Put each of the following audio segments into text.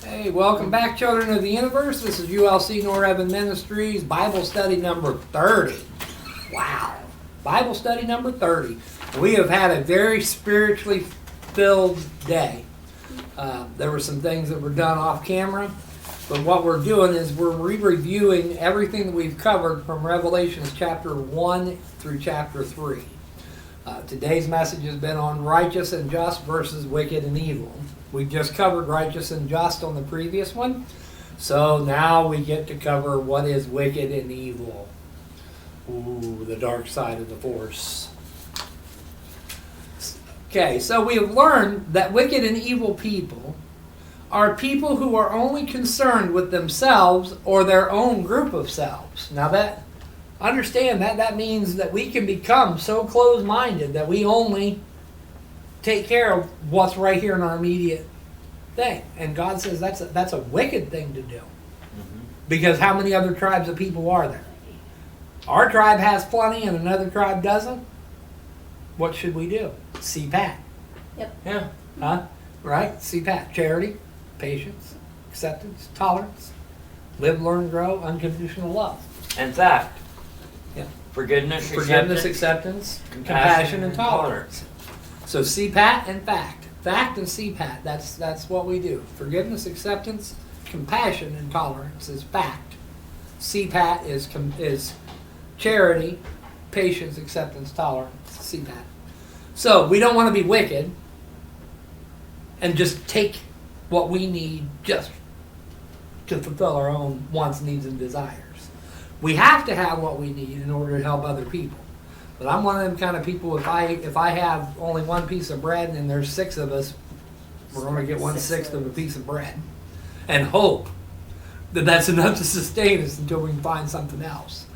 Hey, welcome back, children of the universe. This is ULC Norevan Ministries, Bible study number 30. Wow. Bible study number 30. We have had a very spiritually filled day. There were some things that were done off camera, but what we're doing is we're re-reviewing everything that we've covered from Revelations chapter 1 through chapter 3. Today's message has been on righteous and just versus wicked and evil. We just covered righteous and just on the previous one. So now we get to cover what is wicked and evil. Ooh, the dark side of the force. Okay, so we have learned that wicked and evil people are people who are only concerned with themselves or their own group of selves. Now understand that means that we can become so closed-minded that we only take care of what's right here in our immediate thing. And God says that's a wicked thing to do. Mm-hmm. Because how many other tribes of people are there? Our tribe has plenty and another tribe doesn't. What should we do? CPAT. Yep. Yeah. Huh? Right? CPAT. Charity, patience, acceptance, tolerance, live, learn, grow, unconditional love. And fact. Yeah. Forgiveness, acceptance, compassion, and tolerance. So CPAT and fact. Fact and CPAT. That's what we do. Forgiveness, acceptance, compassion, and tolerance is fact. CPAT is charity, patience, acceptance, tolerance. CPAT. So we don't want to be wicked and just take what we need just to fulfill our own wants, needs, and desires. We have to have what we need in order to help other people. But I'm one of them kind of people, if I have only one piece of bread and there's 6 of us, we're going to get 1/6 of a piece of bread. And hope that that's enough to sustain us until we can find something else.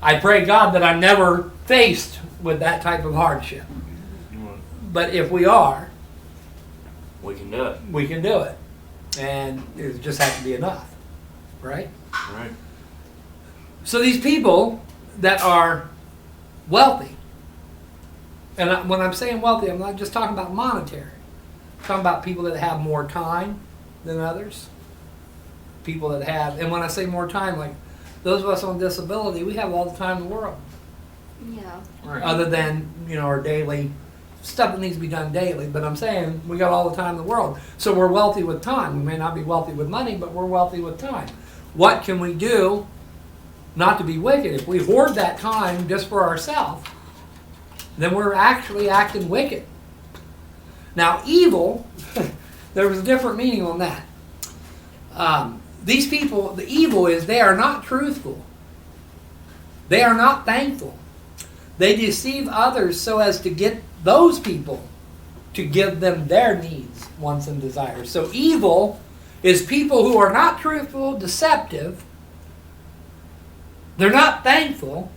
I pray God that I'm never faced with that type of hardship. But if we are, we can do it. We can do it. And it just has to be enough. Right? Right. So these people that are wealthy, and when I'm saying wealthy, I'm not just talking about monetary. I'm talking about people that have more time than others. People that have, and when I say more time, like those of us on disability, we have all the time in the world. Yeah. Right. Other than, our daily stuff that needs to be done daily. But I'm saying we got all the time in the world. So we're wealthy with time. We may not be wealthy with money, but we're wealthy with time. What can we do not to be wicked? If we hoard that time just for ourselves, then we're actually acting wicked. Now, evil, there was a different meaning on that. These people, the evil is they are not truthful. They are not thankful. They deceive others so as to get those people to give them their needs, wants, and desires. So evil is people who are not truthful, deceptive. They're not thankful.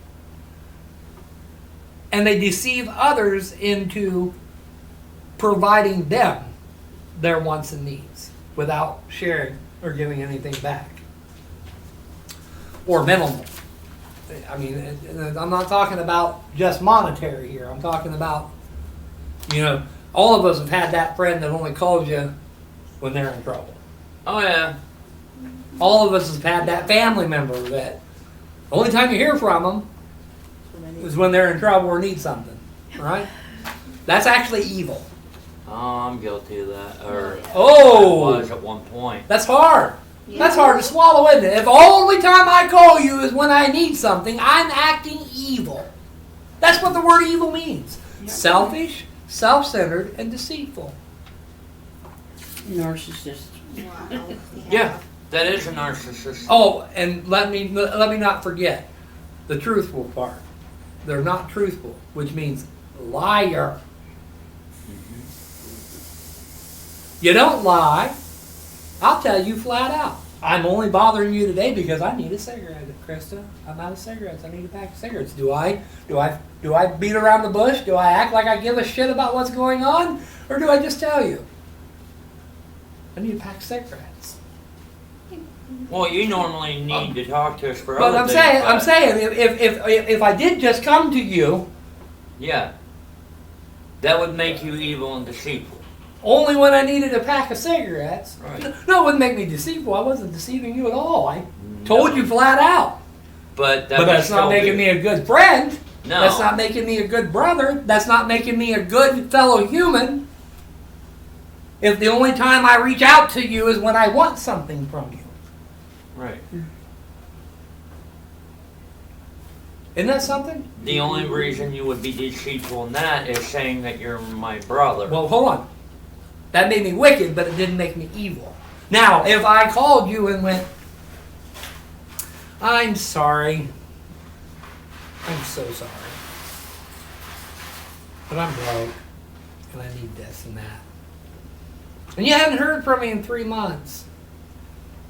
And they deceive others into providing them their wants and needs without sharing or giving anything back. Or minimal. I mean, I'm not talking about just monetary here. I'm talking about, all of us have had that friend that only calls you when they're in trouble. Oh, yeah. All of us have had that family member that the only time you hear from them is when they're in trouble or need something. Right? That's actually evil. Oh, I'm guilty of that. Or Oh! I was at one point. That's hard. Yeah. That's hard to swallow, isn't it? If the only time I call you is when I need something, I'm acting evil. That's what the word evil means. Yep. Selfish, self-centered, and deceitful. Narcissist. Wow. Yeah, that is a narcissist. Oh, and let me not forget the truthful part. They're not truthful, which means liar. Mm-hmm. You don't lie. I'll tell you flat out. I'm only bothering you today because I need a cigarette, Krista. I'm out of cigarettes. I need a pack of cigarettes. Do I beat around the bush? Do I act like I give a shit about what's going on? Or do I just tell you? I need a pack of cigarettes. Well, you normally need to talk to us for But other I'm things. saying, if I did just come to you, Yeah. That would make you evil and deceitful. only when I needed a pack of cigarettes. Right. No, it wouldn't make me deceitful. I wasn't deceiving you at all. I told you flat out. But But that's not making me a good friend. No. That's not making me a good brother. That's not making me a good fellow human. If the only time I reach out to you is when I want something from you. Right. Isn't that something? The only reason you would be deceitful in that is saying that you're my brother. Well, hold on. That made me wicked, but it didn't make me evil. Now, if I called you and went, I'm sorry. I'm so sorry. But I'm broke. And I need this and that. And you haven't heard from me in 3 months.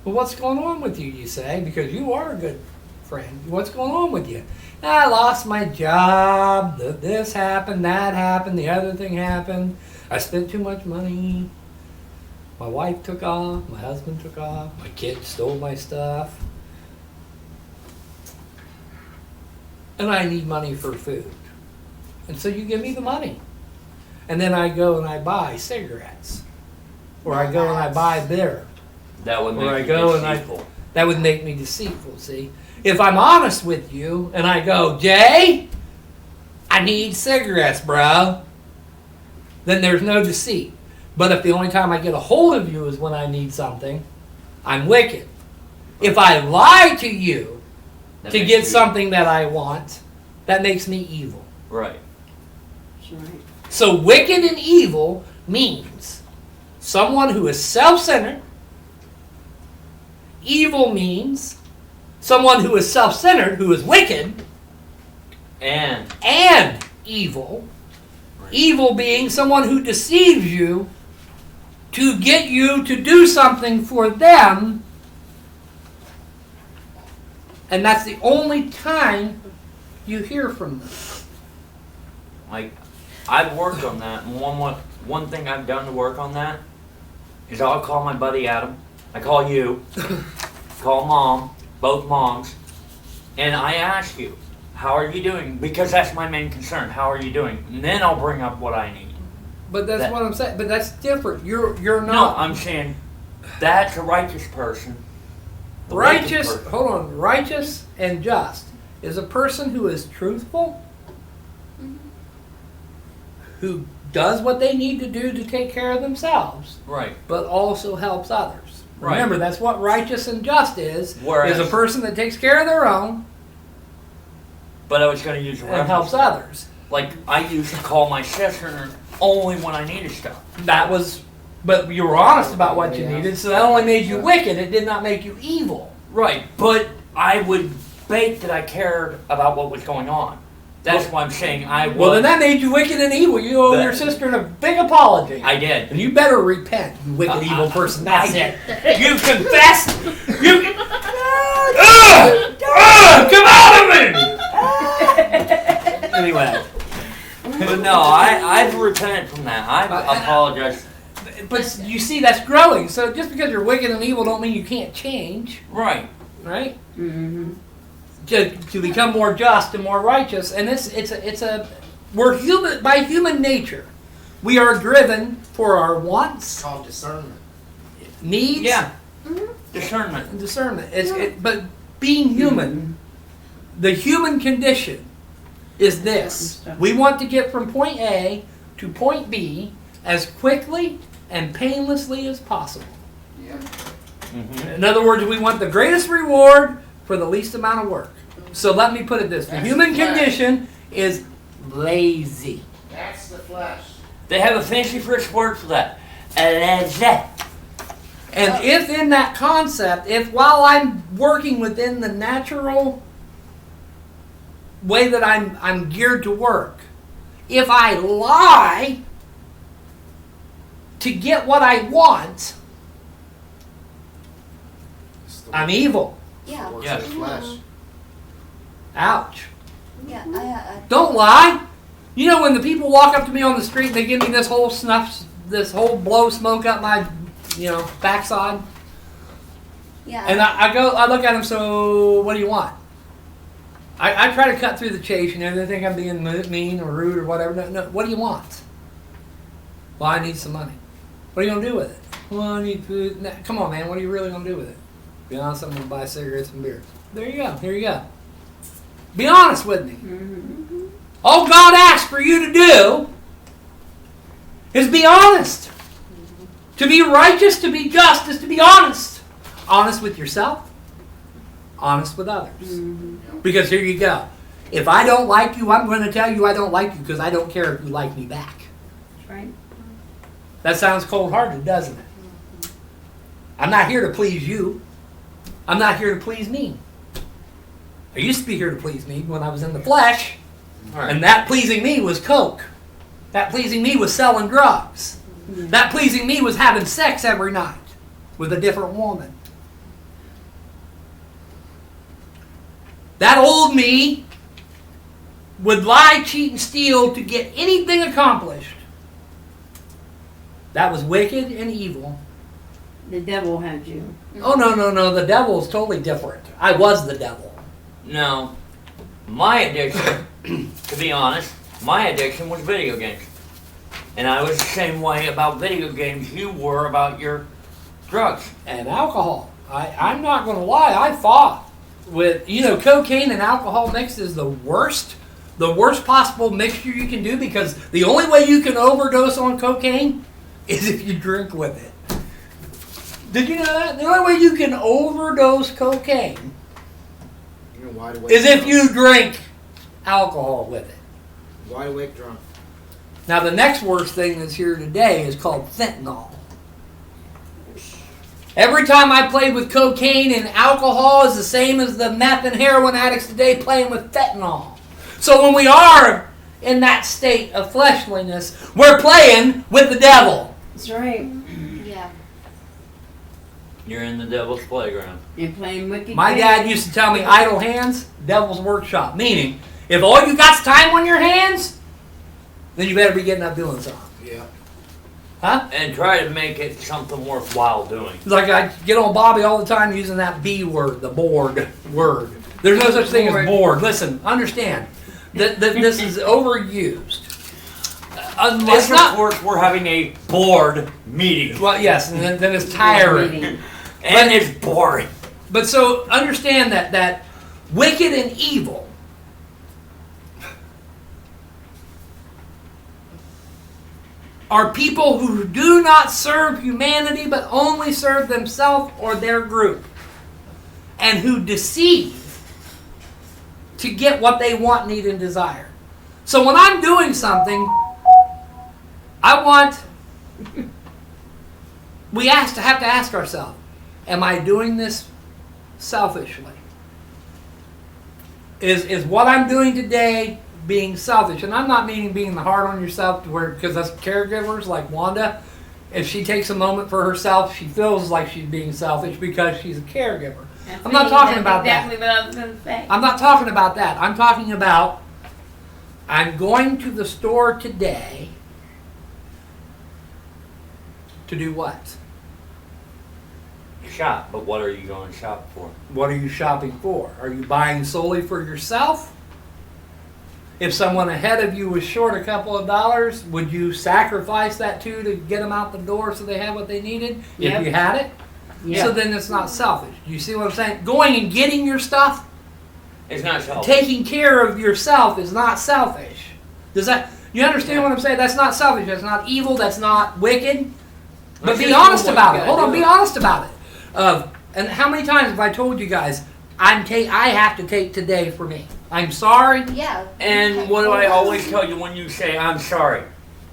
Well, what's going on with you, you say? Because you are a good friend. What's going on with you? I lost my job. This happened, that happened, the other thing happened. I spent too much money. My wife took off. My husband took off. My kids stole my stuff. And I need money for food. And so you give me the money. And then I go and I buy cigarettes. Or I go and I buy beer. That would make Or I you go and deceitful. That would make me deceitful, see? If I'm honest with you and I go, Jay, I need cigarettes, bro, then there's no deceit. But if the only time I get a hold of you is when I need something, I'm wicked. If I lie to you That to makes get you- something that I want, that makes me evil. Right. That's right. So wicked and evil means someone who is self-centered. Evil means someone who is self-centered, who is wicked, And evil. Evil being someone who deceives you to get you to do something for them. And that's the only time you hear from them. like, I've worked on that. And one thing I've done to work on that is I'll call my buddy Adam. I call you. Call mom. Both moms. And I ask you, how are you doing? Because that's my main concern. How are you doing? And then I'll bring up what I need. But that's That- what I'm saying. But that's different. You're No, not I'm saying that's a righteous person. The wicked righteous. person. Hold on. Righteous and just is a person who is truthful, who does what they need to do to take care of themselves, Right. but also helps others. Right. Remember, that's what righteous and just is. Whereas- is a person that takes care of their own But I was going to use a and reference. helps others. Like, I used to call my sister only when I needed stuff. That was, but you were honest about what you needed, so that only made you wicked. It did not make you evil. Right, but I would bait that I cared about what was going on. That's why I'm saying I would. Well, then that made you wicked and evil. You owe your sister a big apology. I did. And you better repent, you wicked, evil person. That's it. You confessed. You. Come out of me! Anyway. But no, I've repented from that. I've apologized. But you see, that's growing. So just because you're wicked and evil don't mean you can't change, Right. right? Mm-hmm. To become more just and more righteous. And we're human by human nature. We are driven for our wants, Called discernment. needs, Yeah. Discernment. and discernment. But being human, the human condition is this: we want to get from point A to point B as quickly and painlessly as possible. Yeah. Mm-hmm. In other words, we want the greatest reward for the least amount of work. So let me put it this: the That's human the flesh. condition is lazy. That's the flesh. They have a fancy French word for that. Alege. And if in that concept, if while I'm working within the natural way that I'm geared to work, if I lie to get what I want, It's the I'm evil. Yeah. works Yes. of the flesh. Ouch. Yeah. I Don't lie. You know when the people walk up to me on the street and they give me this whole blow smoke up my, backside, yeah. and I look at them. So what do you want? I try to cut through the chase. They think I'm being mean or rude or whatever. No. What do you want? Well, I need some money. What are you gonna do with it? Well, I need food. Nah, come on, man. What are you really gonna do with it? Be honest. I'm gonna buy cigarettes and beer. There you go. Here you go. Be honest with me. Mm-hmm. All God asks for you to do is be honest. To be righteous, to be just, is to be honest. Honest with yourself. Honest with others. Mm-hmm. Because here you go. If I don't like you, I'm going to tell you I don't like you because I don't care if you like me back. That's right. That sounds cold-hearted, doesn't it? I'm not here to please you. I'm not here to please me. I used to be here to please me when I was in the flesh, and that pleasing me was coke. That pleasing me was selling drugs. Yeah. That pleasing me was having sex every night with a different woman. That old me would lie, cheat, and steal to get anything accomplished. That was wicked and evil. The devil had you. Oh, no. The devil is totally different. I was the devil. No, my addiction, to be honest, my addiction was video games. And I was the same way about video games you were about your drugs. And alcohol. I'm not going to lie. I fought with, cocaine and alcohol mixed is the worst possible mixture you can do because the only way you can overdose on cocaine is if you drink with it. Did you know that? The only way you can overdose cocaine You're wide awake. is if drunk. you drink alcohol with it. Wide awake drunk. Now, the next worst thing that's here today is called fentanyl. Every time I played with cocaine and alcohol is the same as the meth and heroin addicts today playing with fentanyl. So when we are in that state of fleshliness, we're playing with the devil. That's right. Yeah. You're in the devil's playground. You're playing wicked. My games. dad used to tell me idle hands, devil's workshop. Meaning, if all you got's time on your hands, then you better be getting up doing something. Yeah. Huh? And try to make it something worthwhile doing. Like I get on Bobby all the time using that B word, the bored word. There's no such thing as bored. Listen, understand that this is overused. This It's not. report, we're having a board meeting. Well, yes, and then it's tiring. Meeting. And it's boring. But so understand that wicked and evil are people who do not serve humanity but only serve themselves or their group, and who deceive to get what they want, need, and desire. So when I'm doing something, we have to ask ourselves, am I doing this selfishly? Is what I'm doing today being selfish? And I'm not meaning being the hard on yourself, because us caregivers like Wanda, if she takes a moment for herself, she feels like she's being selfish because she's a caregiver. I'm not talking about that. Exactly what I was going to say. I'm not talking about that. I'm talking about I'm going to the store today to do what? Shop, but what are you going to shop for? What are you shopping for? Are you buying solely for yourself? If someone ahead of you was short a couple of dollars, would you sacrifice that too to get them out the door so they have what they needed? Yep. If you had it? Yep. So then it's not selfish. You see what I'm saying? Going and getting your stuff, It's not selfish. taking care of yourself is not selfish. You understand what I'm saying? That's not selfish. That's not evil. That's not wicked. But That's be just honest what about you it. gotta Hold on, do. be honest about it. And how many times have I told you guys, I have to take today for me. I'm sorry. Yeah. And what do I always tell you when you say I'm sorry?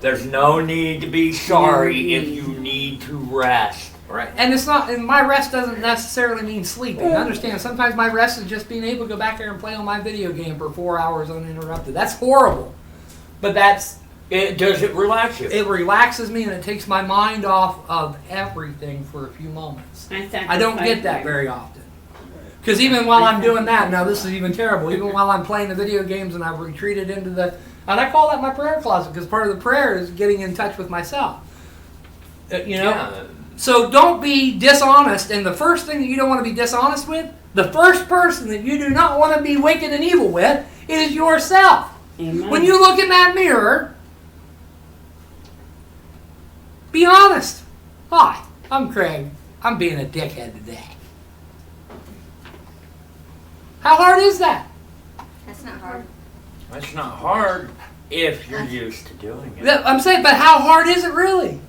There's no need to be sorry if you need to rest. Right. And it's not. And my rest doesn't necessarily mean sleeping. Understand? Sometimes my rest is just being able to go back there and play on my video game for 4 hours uninterrupted. That's horrible. But does it relax you? it relaxes me and it takes my mind off of everything for a few moments. I don't get that very often. Because even while I'm doing that, now this is even terrible, even while I'm playing the video games and I've retreated into and I call that my prayer closet, because part of the prayer is getting in touch with myself. Yeah. So don't be dishonest, and the first thing that you don't want to be dishonest with, the first person that you do not want to be wicked and evil with, is yourself. Amen. When you look in that mirror, be honest. Hi, I'm Craig. I'm being a dickhead today. How hard is that? That's not hard. It's not hard if you're used to doing it. Yeah, I'm saying, but how hard is it really?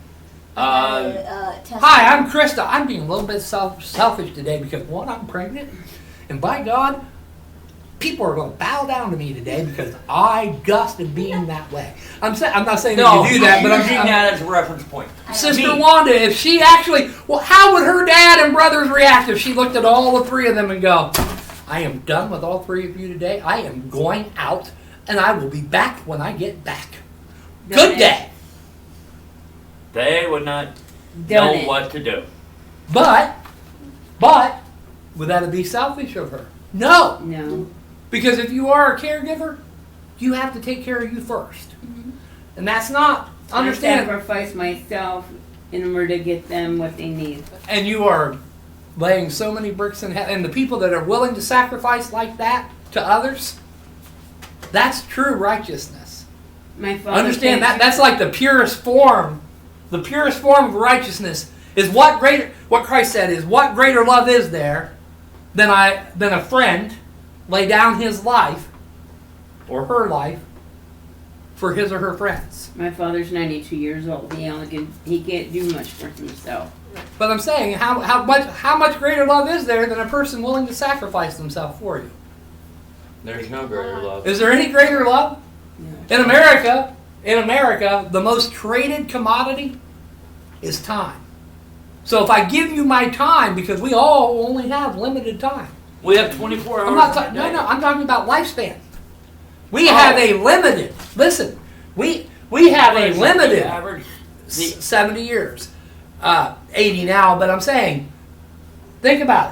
Test Hi, I'm Krista. I'm being a little bit selfish today because one, I'm pregnant, and by God, people are going to bow down to me today because I gusted being that way. I'm not saying No, that you do that, but using I'm that as a reference point. Sister Me. Wanda, if she actually, well, how would her dad and brothers react if she looked at all the three of them and go, I am done with all three of you today. I am going out, and I will be back when I get back. Done Good it. day. They would not Done know it. what to do. But, would that be selfish of her? No. No. Because if you are a caregiver, you have to take care of you first. And that's not, I understand, sacrifice myself in order to get them what they need. and you are laying so many bricks in hell, and the people that are willing to sacrifice like that to others, that's true righteousness. My father Understand takes- that's like the purest form of righteousness is what Christ said is, what greater love is there than a friend lay down his life or her life for his or her friends. My father's 92 years old. He can't do much for himself. But I'm saying, how much greater love is there than a person willing to sacrifice themselves for you? There's no greater love. Is there any greater love? No. In America, the most traded commodity is time. So if I give you my time, because we all only have limited time. We have 24 hours. I'm not in a day. I'm talking about lifespan. We have a limited. Listen, we have What a is it, limited the average. 70 years, 80 now. But I'm saying, think about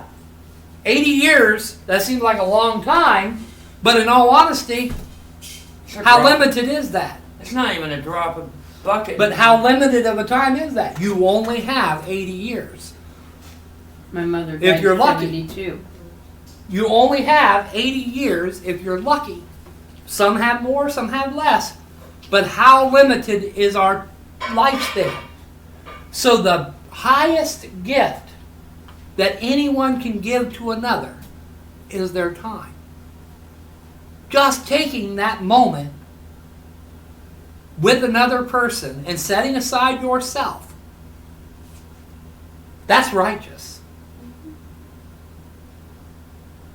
it. 80 years. That seems like a long time, but in all honesty, It's a how drop. limited is that? It's not even a drop of bucket. But how limited of a time is that? You only have 80 years. My mother died If you're at lucky. 72. You only have 80 years if you're lucky. Some have more, some have less. But how limited is our lifespan? So the highest gift that anyone can give to another is their time. Just taking that moment with another person and setting aside yourself. That's righteous.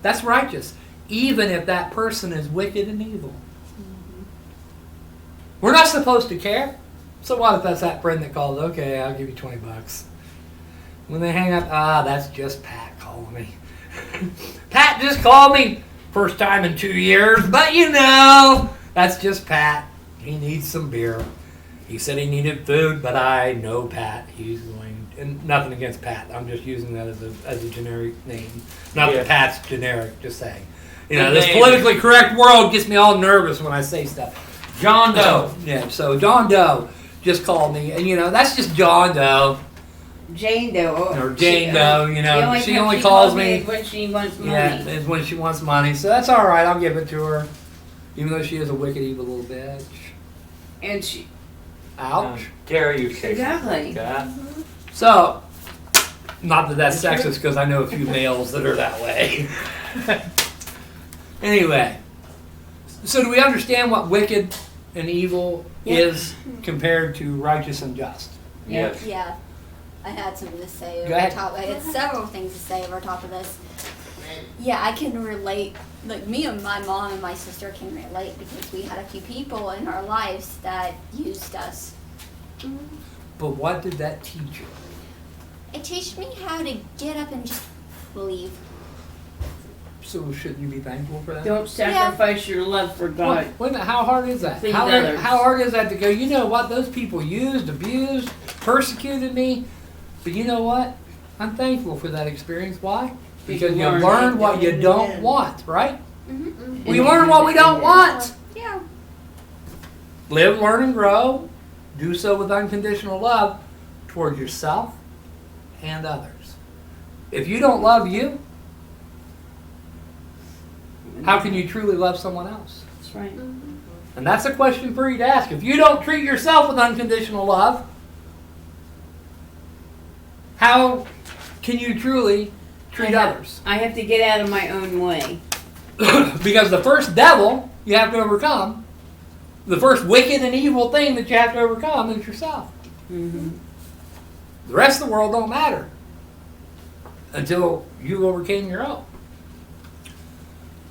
That's righteous, even if that person is wicked and evil. We're not supposed to care. So what if that's that friend that calls, okay, I'll give you $20. When they hang up, that's just Pat calling me. Pat just called me. First time in 2 years, but that's just Pat. He needs some beer. He said he needed food, but I know Pat. He's going, and nothing against Pat. I'm just using that as a generic name. Not Yeah. that Pat's generic, just saying. Good This name. politically correct world gets me all nervous when I say stuff. John Doe. So John Doe just called me, and that's just John Doe. Jane Doe. Or Jane Doe, the she time only calls calls me. is when she wants money. Yeah, it's when she wants money. So that's all right. I'll give it to her. Even though she is a wicked, evil little bitch. And she. Ouch. Terry, you say Exactly. something like that. So, not that that's sexist, because I know a few males that are that way. Anyway, so do we understand what wicked and evil is compared to righteous and just? Yes. Yeah. I had something to say Go over ahead. top. I had several things to say over top of this. Yeah, I can relate. Like me and my mom and my sister can relate because we had a few people in our lives that used us. But what did that teach you? It taught me how to get up and just leave. So shouldn't you be thankful for that? Don't sacrifice your love for God. Wait a minute, how hard is that? Please How others. hard is that to go, you know what, those people used, abused, persecuted me, but you know what? I'm thankful for that experience. Why? Because you learn learn what you don't want, right? Mm-hmm. We learn what we don't want. Yeah. Live, learn, and grow. Do so with unconditional love toward yourself and others. If you don't love you, how can you truly love someone else? That's right. And that's a question for you to ask. If you don't treat yourself with unconditional love, how can you truly treat others? I have to get out of my own way. Because the first devil you have to overcome, the first wicked and evil thing that you have to overcome is yourself. Mm-hmm. The rest of the world don't matter until you overcame your own.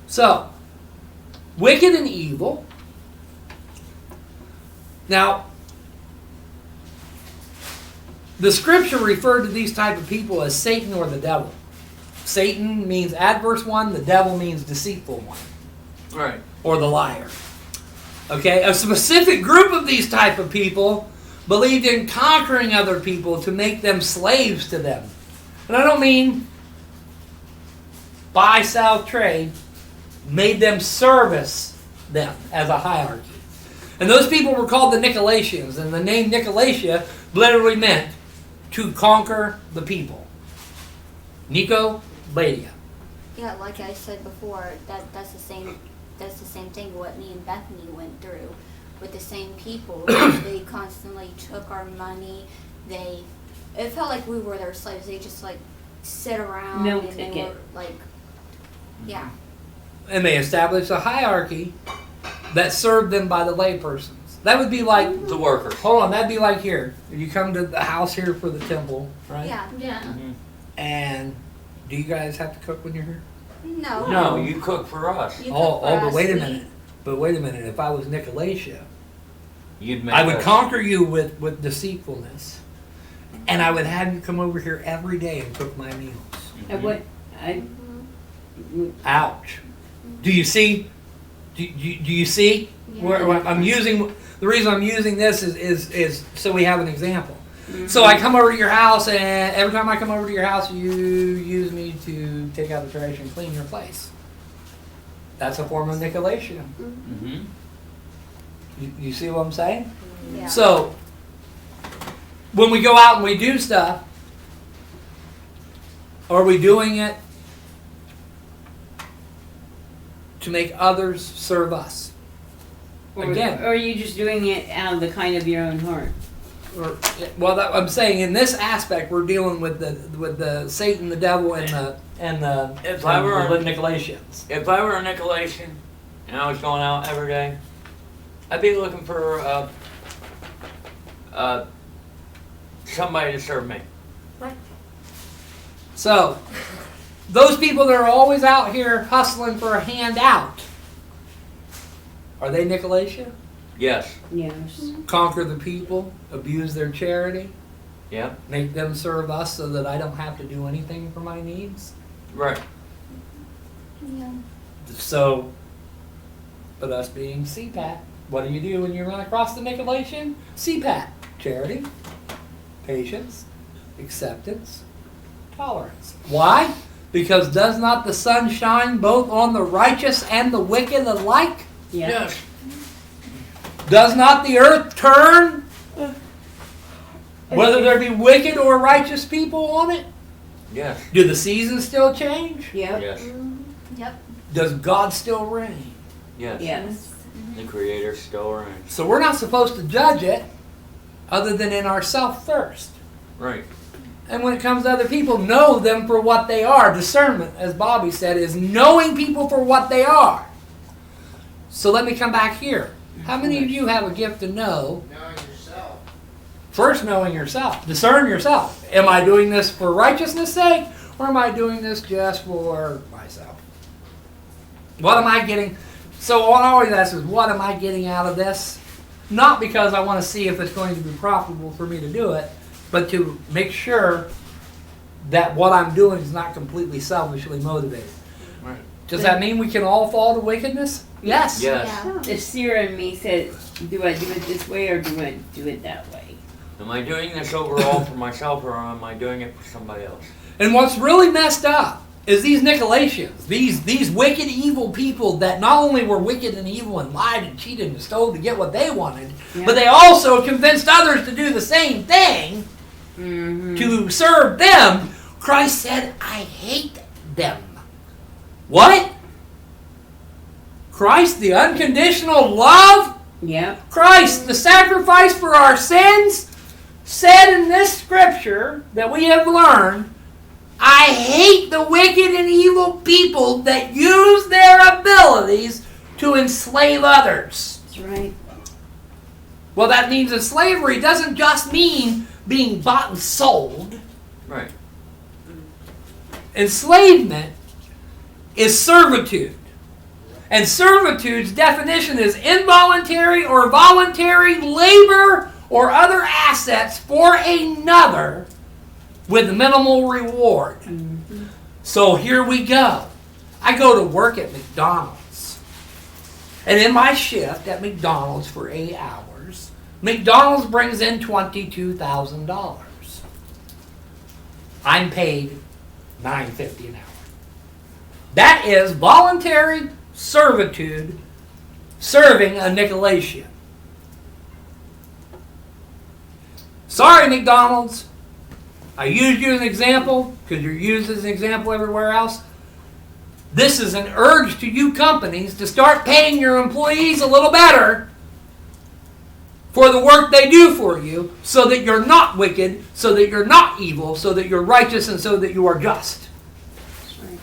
So, wicked and evil. Now, the scripture referred to these type of people as Satan or the devil. Satan means adverse one, the devil means deceitful one, Right. or the liar. Okay, a specific group of these type of people believed in conquering other people to make them slaves to them. And I don't mean buy, sell, trade, made them service them as a hierarchy. And those people were called the Nicolaitans, and the name Nicolaitia literally meant to conquer the people. Nicolaitia. Yeah, like I said before, that's the same thing what me and Bethany went through with the same people. They constantly took our money. It felt like we were their slaves. They just like sit around Milk and they ticket. were like, yeah. And they established a hierarchy that served them by the laypersons. That would be like, The workers. hold on, that'd be like here. You come to the house here for the temple, right? Yeah. Yeah. Mhm. And do you guys have to cook when you're here? No. No, you cook for us. You Oh, cook for but us, wait a we- minute. But wait a minute. If I was Nicolaitia, You'd make I would us. conquer you with deceitfulness. And I would have you come over here every day and cook my meals. Mhm. Ouch. Do you see? Do you see? Yeah. Where I'm using, the reason I'm using this is so we have an example. So I come over to your house, and every time I come over to your house, you use me to take out the trash and clean your place. That's a form of Nicolaitia. Mhm. You see what I'm saying? Yeah. So, when we go out and we do stuff, are we doing it to make others serve us? Again. Or are you just doing it out of the kind of your own heart? Or, well, I'm saying in this aspect, we're dealing with the Satan, the devil, and the If I were- the Nicolaitans. If I were a Nicolaitan and I was going out every day, I'd be looking for somebody to serve me. So, those people that are always out here hustling for a handout, are they Nicolaitia? Yes. Yes. Conquer the people, abuse their charity, Yep. make them serve us so that I don't have to do anything for my needs. Right. Yeah. So, but us being CPAT, what do you do when you run across the Nicolaitan? CPAT, charity, patience, acceptance, tolerance. Why? Because does not the sun shine both on the righteous and the wicked alike? Yeah. Yes. Does not the earth turn, whether there be wicked or righteous people on it? Yes. Do the seasons still change? Yep. Yes. Yep. Does God still reign? Yes. Yes. The Creator still reigns. So we're not supposed to judge it other than in ourselves first. Right. And when it comes to other people, know them for what they are. Discernment, as Bobby said, is knowing people for what they are. So let me come back here. How many of you have a gift to know? Knowing yourself. First, knowing yourself. Discern yourself. Am I doing this for righteousness' sake, or am I doing this just for myself? What am I getting? So what I always ask is, what am I getting out of this? Not because I want to see if it's going to be profitable for me to do it, but to make sure that what I'm doing is not completely selfishly motivated. Right. Does that mean we can all fall to wickedness? Yes. Yes. Yeah. The seer in me says, do I do it this way or do I do it that way? Am I doing this overall for myself or am I doing it for somebody else? And what's really messed up is these Nicolaitans, these wicked, evil people that not only were wicked and evil and lied and cheated and stole to get what they wanted, Yeah. but they also convinced others to do the same thing Mm-hmm. to serve them. Christ said, I hate them. What? Christ, the unconditional love? Yep. Christ, the sacrifice for our sins? said in this scripture that we have learned, I hate the wicked and evil people that use their abilities to enslave others. That's right. Well, that means that slavery doesn't just mean being bought and sold. Right. Enslavement is servitude. And servitude's definition is involuntary or voluntary labor or other assets for another with minimal reward. So here we go. I go to work at McDonald's. And in my shift at McDonald's for 8 hours, McDonald's brings in $22,000. I'm paid $9.50 an hour. That is voluntary servitude serving a Nicolaitan. Sorry, McDonald's. I used you as an example because you're used as an example everywhere else. This is an urge to you companies to start paying your employees a little better for the work they do for you so that you're not wicked, so that you're not evil, so that you're righteous, and so that you are just.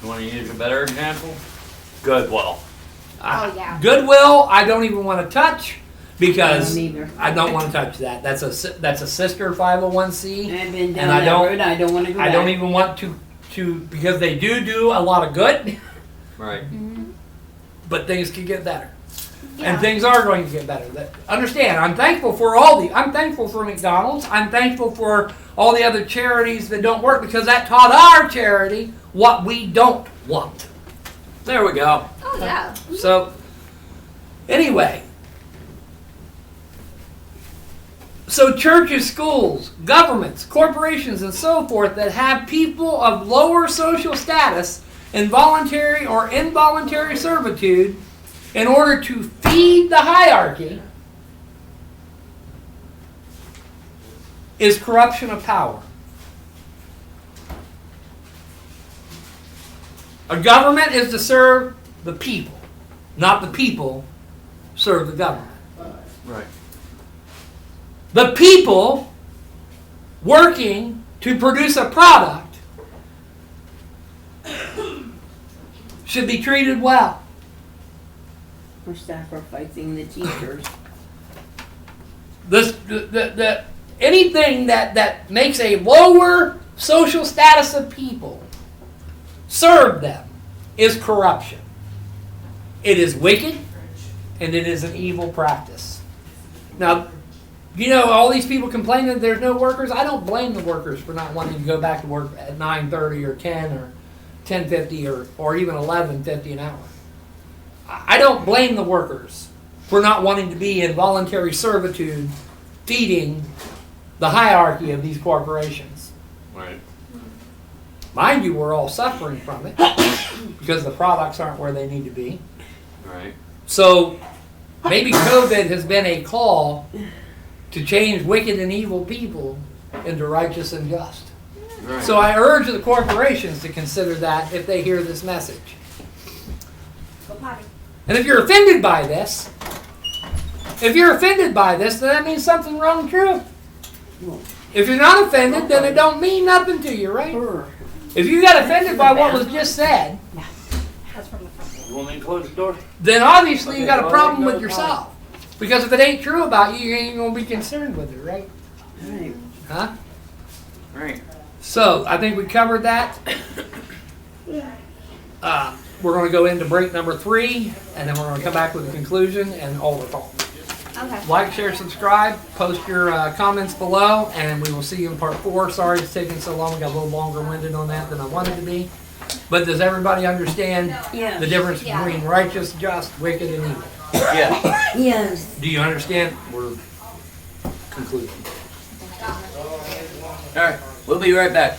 You want to use a better example? Goodwill. Oh, yeah. Goodwill, I don't even want to touch because I don't either. I don't want to touch that. That's a sister 501c. I've been down And I that don't- road. I don't want to go I back. don't even want to because they do a lot of good, Right. but things can get better. Yeah. And things are going to get better. Understand, I'm thankful for I'm thankful for McDonald's. I'm thankful for all the other charities that don't work because that taught our charity what we don't want. There we go. Oh, yeah. So, anyway. So churches, schools, governments, corporations, and so forth that have people of lower social status in voluntary or involuntary servitude in order to feed the hierarchy is corruption of power. A government is to serve the people, not the people serve the government. Right. The people working to produce a product should be treated well. We're sacrificing the teachers. Anything that makes a lower social status of people serve them is corruption. It is wicked and it is an evil practice. Now, you know, all these people complaining that there's no workers. I don't blame the workers for not wanting to go back to work at 9:30 or 10 or 10:50 or even 11:50 an hour. I don't blame the workers for not wanting to be in voluntary servitude feeding the hierarchy of these corporations. Right. Mind you, we're all suffering from it because the products aren't where they need to be. Right. So maybe COVID has been a call to change wicked and evil people into righteous and just. Right. So I urge the corporations to consider that if they hear this message. And if you're offended by this, then that means something wrong true. If you're not offended, then it don't mean nothing to you, right? If you got offended by what was just said, You want me to close the door? then obviously you got a problem with yourself. Because if it ain't true about you, you ain't gonna be concerned with it, right? Right. Huh? Right. So I think we covered that. We're going to go into break number 3, and then we're going to come back with a conclusion and altar call. Okay. Like, share, subscribe, post your comments below, and we will see you in part 4. Sorry it's taking so long. We got a little longer winded on that than I wanted to be. But does everybody understand Yeah. the difference Yeah. between righteous, just, wicked, and evil? Yeah. Yes. Do you understand? We're concluding. All right. We'll be right back.